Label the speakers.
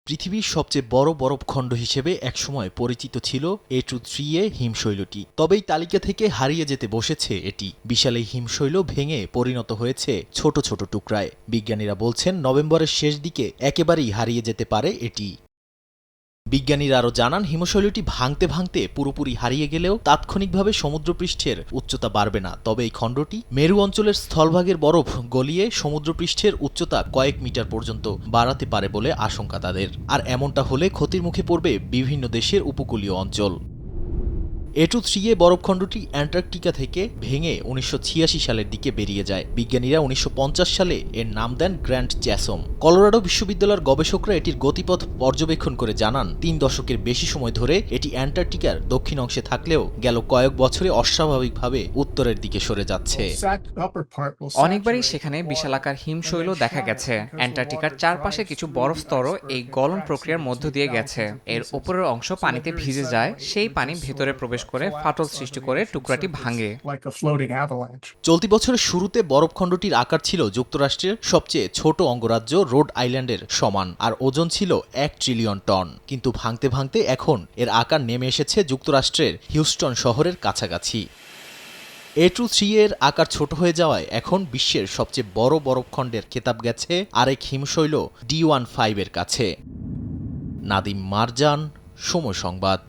Speaker 1: পৃথিবীর সবচেয়ে বড় বরফখণ্ড হিসেবে একসময় পরিচিত ছিল A23A হিমশৈলটি। তবে এই তালিকা থেকে হারিয়ে যেতে বসেছে এটি। বিশাল এই হিমশৈল ভেঙে পরিণত হয়েছে ছোট ছোট টুকরায়। বিজ্ঞানীরা বলছেন নভেম্বরের শেষ দিকে একেবারেই হারিয়ে যেতে পারে এটি। বিজ্ঞানীরা আরও জানান, হিমশৈলটি ভাঙতে ভাঙতে পুরোপুরি হারিয়ে গেলেও তাৎক্ষণিকভাবে সমুদ্রপৃষ্ঠের উচ্চতা বাড়বে না। তবে এই খণ্ডটি মেরু অঞ্চলের স্থলভাগের বরফ গলিয়ে সমুদ্রপৃষ্ঠের উচ্চতা কয়েক মিটার পর্যন্ত বাড়াতে পারে বলে আশঙ্কা তাদের। আর এমনটা হলে ক্ষতির মুখে পড়বে বিভিন্ন দেশের উপকূলীয় অঞ্চল। A23A বরফখণ্ডটি অ্যান্টার্কটিকা থেকে ভেঙে 1986 সালের দিকে বেরিয়ে যায়। বিজ্ঞানীরা 1950 সালে এর নাম দেন গ্র্যান্ড চ্যাসম। কলোরাডো বিশ্ববিদ্যালয়ের গবেষকরা এটির গতিপথ পর্যবেক্ষণ করে জানান, 3 দশকের বেশি সময় ধরে এটি অ্যান্টার্কটিকার দক্ষিণ অংশে থাকলেও গেল কয়েক বছরে অস্বাভাবিকভাবে উত্তরের দিকে সরে যাচ্ছে।
Speaker 2: অনেকবারই সেখানে বিশালাকার হিমশৈল দেখা গেছে। অ্যান্টার্কটিকার চারপাশে কিছু বরফ স্তরও এই গলন প্রক্রিয়ার মধ্য দিয়ে গেছে। এর উপরের অংশ পানিতে ভিজে যায়, সেই পানি ভেতরে প্রবেশ করে ফাটল সৃষ্টি করে টুকরাটি ভাঙে।
Speaker 1: চলতি বছরের শুরুতে বরফখণ্ডটির আকার ছিল যুক্তরাষ্ট্রের সবচেয়ে ছোট অঙ্গরাজ্য রোড আইল্যান্ডের সমান, আর ওজন ছিল 1 ট্রিলিয়ন টন। কিন্তু ভাঙতে ভাঙতে এখন এর আকার নেমে এসেছে যুক্তরাষ্ট্রের হিউস্টন শহরের কাছাকাছি। A23A এর আকার ছোট হয়ে যাওয়ায় এখন বিশ্বের সবচেয়ে বড় বরফখণ্ডের খেতাব গেছে আরেক হিমশৈল D15 এর কাছে। নাদিম মারজান, সময় সংবাদ।